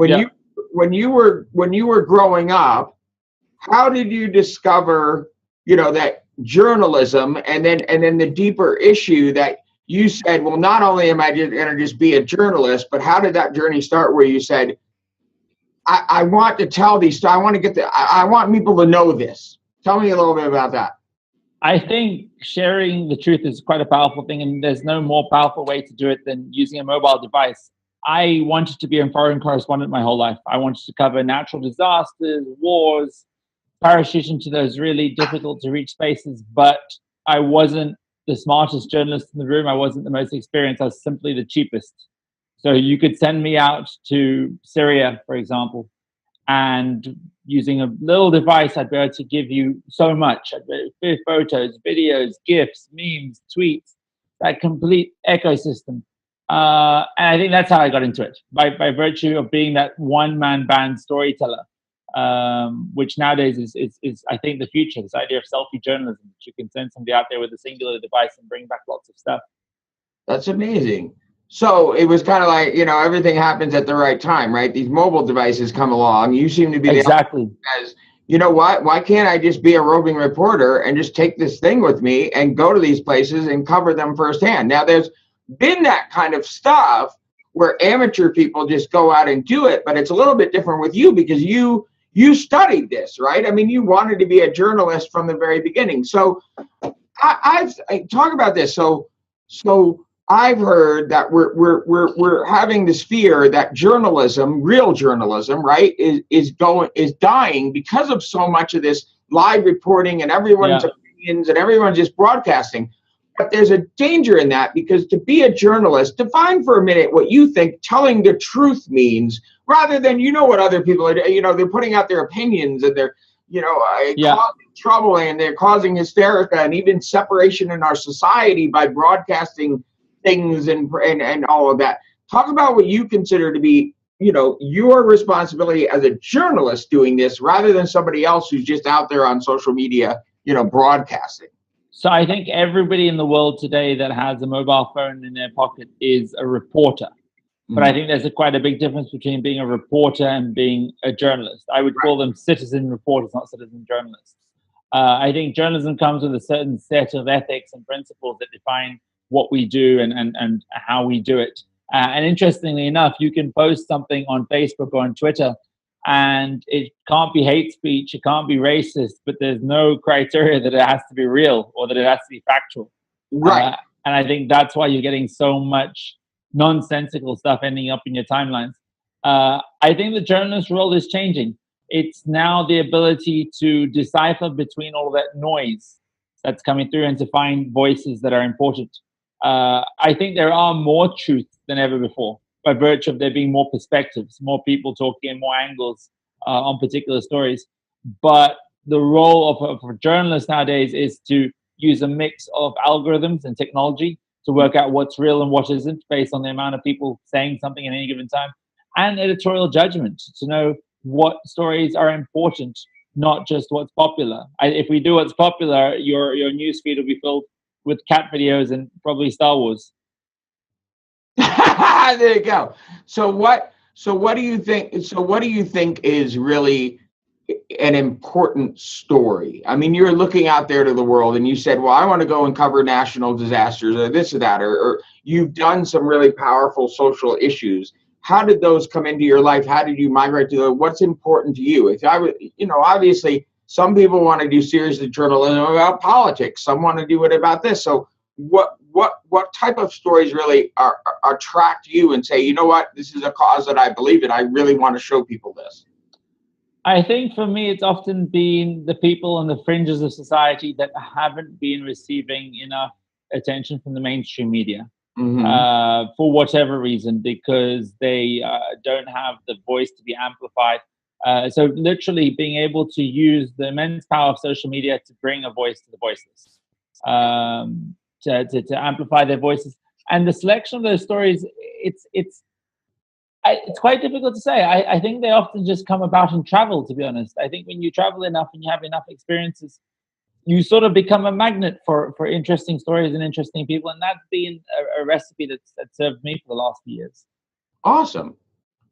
When Yeah. you were growing up, how did you discover, that journalism, and then the deeper issue that you said, well, not only am I just going to just be a journalist, but how did that journey start where you said, I want to tell these, I want to I want people to know this. Tell me a little bit about that. I think sharing the truth is quite a powerful thing, and there's no more powerful way to do it than using a mobile device. I wanted to be a foreign correspondent my whole life. I wanted to cover natural disasters, wars, parachute into those really difficult to reach spaces, but I wasn't the smartest journalist in the room. I wasn't the most experienced. I was simply the cheapest. So you could send me out to Syria, for example, and using a little device, I'd be able to give you so much. I'd be able to photos, videos, GIFs, memes, tweets, that complete ecosystem. And I think that's how I got into it, by virtue of being that one-man band storyteller, which nowadays is I think the future, this idea of selfie journalism, that you can send somebody out there with a singular device and bring back lots of stuff. That's amazing. So it was kind of like, everything happens at the right time, right? These mobile devices come along. You seem to be exactly. As you know what? Why can't I just be a roving reporter and just take this thing with me and go to these places and cover them firsthand? Now, there's been that kind of stuff where amateur people just go out and do it, but it's a little bit different with you because you studied this, right? I mean, you wanted to be a journalist from the very beginning. So I talk about this. So I've heard that we're having this fear that journalism, real journalism, right, is dying because of so much of this live reporting and everyone's opinions and everyone's just broadcasting. But there's a danger in that, because to be a journalist, define for a minute what you think telling the truth means, rather than what other people are. They're putting out their opinions and they're causing trouble, and they're causing hysteria and even separation in our society by broadcasting things and all of that. Talk about what you consider to be, your responsibility as a journalist doing this, rather than somebody else who's just out there on social media, broadcasting. So I think everybody in the world today that has a mobile phone in their pocket is a reporter. But I think there's quite a big difference between being a reporter and being a journalist. I would call them citizen reporters, not citizen journalists. I think journalism comes with a certain set of ethics and principles that define what we do and how we do it. And interestingly enough, you can post something on Facebook or on Twitter, and it can't be hate speech, it can't be racist, but there's no criteria that it has to be real or that it has to be factual. Right. And I think that's why you're getting so much nonsensical stuff ending up in your timelines. I think the journalist role is changing. It's now the ability to decipher between all that noise that's coming through and to find voices that are important. I think there are more truths than ever before, by virtue of there being more perspectives, more people talking, and more angles on particular stories. But the role of a journalist nowadays is to use a mix of algorithms and technology to work out what's real and what isn't, based on the amount of people saying something at any given time, and editorial judgment to know what stories are important, not just what's popular. If we do what's popular, your newsfeed will be filled with cat videos and probably Star Wars. There you go. So what do you think? So what do you think is really an important story? I mean, you're looking out there to the world, and you said, "Well, I want to go and cover national disasters, or this or that," or you've done some really powerful social issues. How did those come into your life? How did you migrate to those? What's important to you? If I would, obviously, some people want to do series of journalism about politics. Some want to do it about this. So what type of stories really attract you and say, you know what, this is a cause that I believe in. I really want to show people this. I think for me, it's often been the people on the fringes of society that haven't been receiving enough attention from the mainstream media. For whatever reason, because they don't have the voice to be amplified. So literally being able to use the immense power of social media to bring a voice to the voiceless, to amplify their voices. And the selection of those stories, it's quite difficult to say. I think they often just come about in travel, to be honest. I think when you travel enough and you have enough experiences, you sort of become a magnet for interesting stories and interesting people. And that's been a recipe that served me for the last few years. Awesome.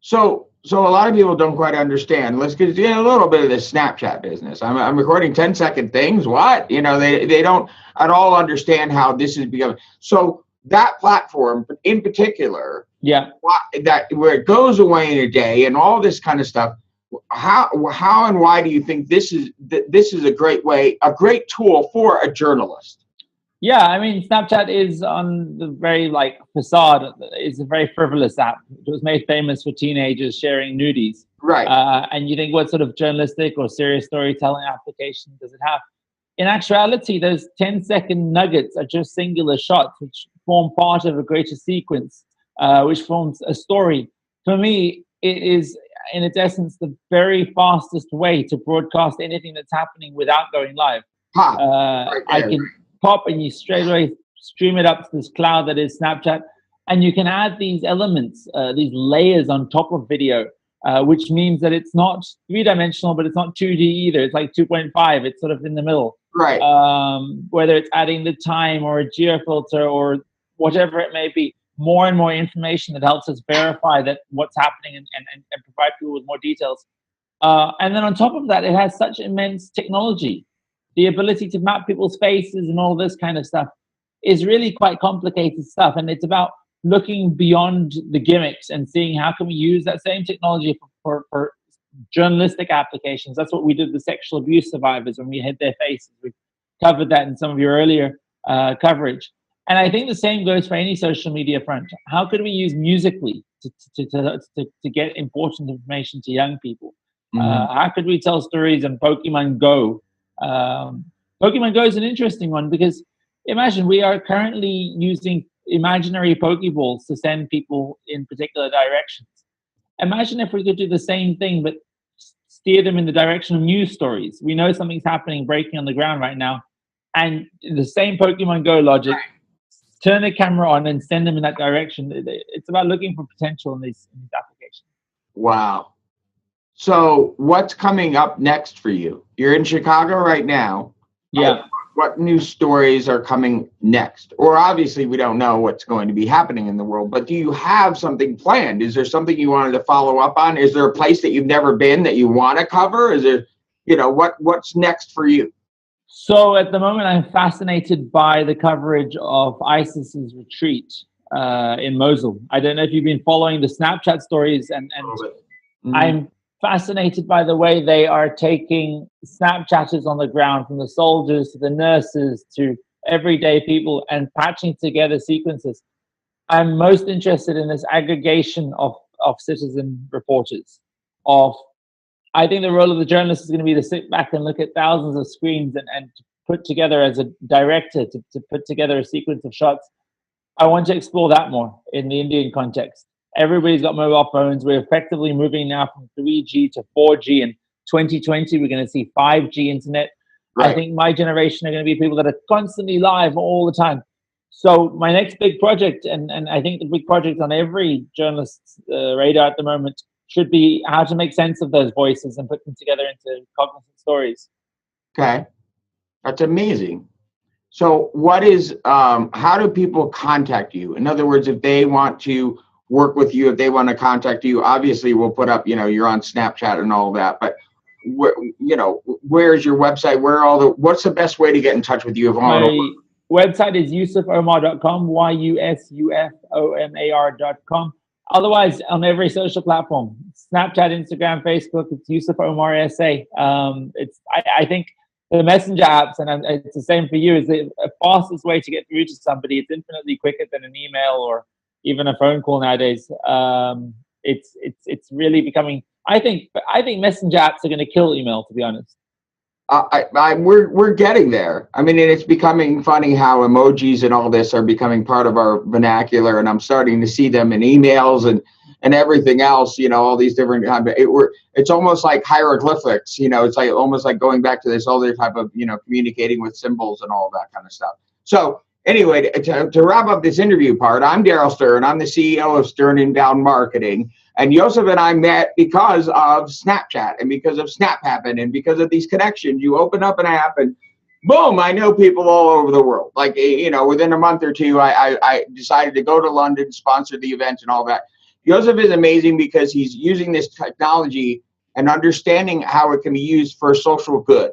So a lot of people don't quite understand. Let's get a little bit of this Snapchat business. I'm recording 10-second things. What? They don't at all understand how this is becoming. So that platform in particular, Yeah. that where it goes away in a day and all this kind of stuff. How and why do you think this is a great way, a great tool for a journalist? Yeah, I mean, Snapchat is on the very facade. It's a very frivolous app. It was made famous for teenagers sharing nudies. Right. And you think, what sort of journalistic or serious storytelling application does it have? In actuality, those 10-second nuggets are just singular shots which form part of a greater sequence, which forms a story. For me, it is, in its essence, the very fastest way to broadcast anything that's happening without going live. Right I can pop and you straight away stream it up to this cloud that is Snapchat, and you can add these elements, these layers on top of video, which means that it's not three-dimensional, but it's not 2D either. It's like 2.5. It's sort of in the middle. Right. Whether it's adding the time or a geo filter or whatever it may be, more and more information that helps us verify that what's happening and provide people with more details. And then on top of that, it has such immense technology. The ability to map people's faces and all this kind of stuff is really quite complicated stuff. And it's about looking beyond the gimmicks and seeing how can we use that same technology for journalistic applications. That's what we did with sexual abuse survivors when we hid their faces. We covered that in some of your earlier coverage. And I think the same goes for any social media front. How could we use Musical.ly to get important information to young people? How could we tell stories on Pokemon Go? Pokemon Go is an interesting one because imagine we are currently using imaginary Pokeballs to send people in particular directions. Imagine if we could do the same thing, but steer them in the direction of news stories. We know something's happening, breaking on the ground right now, and the same Pokemon Go logic, turn the camera on and send them in that direction. It's about looking for potential in these applications. Wow. So what's coming up next for you? You're in Chicago right now. Yeah. What new stories are coming next? Or obviously we don't know what's going to be happening in the world, but do you have something planned? Is there something you wanted to follow up on? Is there a place that you've never been that you want to cover? Is there, what's next for you? So at the moment, I'm fascinated by the coverage of ISIS's retreat in Mosul. I don't know if you've been following the Snapchat stories, and I'm fascinated by the way they are taking Snapchatters on the ground, from the soldiers to the nurses to everyday people, and patching together sequences. I'm most interested in this aggregation of citizen reporters. I think the role of the journalist is going to be to sit back and look at thousands of screens and put together, as a director, to put together a sequence of shots. I want to explore that more in the Indian context. Everybody's got mobile phones. We're effectively moving now from 3G to 4G. In 2020, we're going to see 5G internet. Right. I think my generation are going to be people that are constantly live all the time. So my next big project, and I think the big project on every journalist's radar at the moment, should be how to make sense of those voices and put them together into cognizant stories. Okay. That's amazing. So what is, how do people contact you? In other words, if they want to work with you, if they want to contact you, obviously we'll put up, you're on Snapchat and all that, but where's your website? What's the best way to get in touch with you? My website is yusufomar.com, YUSUFOMAR.com. Otherwise, on every social platform, Snapchat, Instagram, Facebook, it's Yusuf Omar SA. I think the messenger apps, and it's the same for you, is the fastest way to get through to somebody. It's infinitely quicker than an email or even a phone call nowadays. It's really becoming. I think messenger apps are going to kill email, to be honest. We're getting there. I mean, and it's becoming funny how emojis and all this are becoming part of our vernacular, and I'm starting to see them in emails and everything else. All these different it's almost like hieroglyphics. It's like almost like going back to this other type of communicating with symbols and all that kind of stuff. So anyway, to wrap up this interview part, I'm Darrell Stern. I'm the CEO of Stern.Marketing. And Yusuf and I met because of Snapchat and because of Snap Happen and because of these connections. You open up an app and boom, I know people all over the world. Like, within a month or two, I decided to go to London, sponsor the event and all that. Yusuf is amazing because he's using this technology and understanding how it can be used for social good,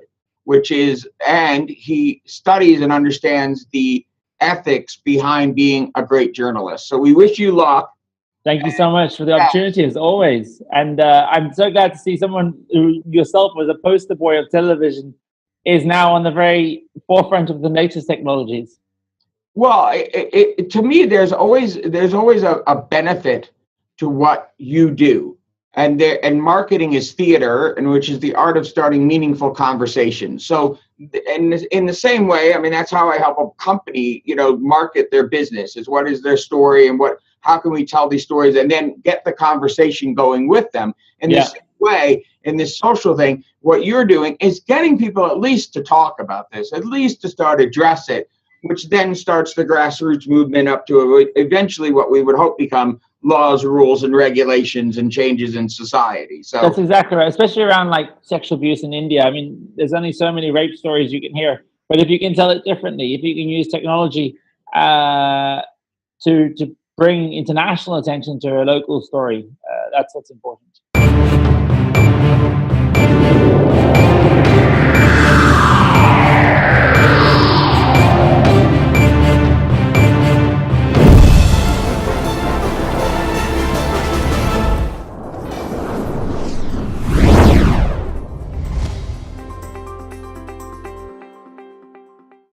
and he studies and understands the ethics behind being a great journalist. So we wish you luck. Thank you so much for the opportunity, as always. And I'm so glad to see someone who yourself was a poster boy of television is now on the very forefront of the latest technologies. Well, to me, there's always a benefit to what you do, and marketing is theater, and which is the art of starting meaningful conversations. So, in the same way, I mean, that's how I help a company, market their business. Is what is their story, and how can we tell these stories, and then get the conversation going with them. In the same way, in this social thing, what you're doing is getting people at least to talk about this, at least to start address it, which then starts the grassroots movement up to eventually what we would hope become laws, rules, and regulations and changes in society. So that's exactly right, especially around like sexual abuse in India. I mean, there's only so many rape stories you can hear, but if you can tell it differently, if you can use technology to bring international attention to a local story, that's what's important.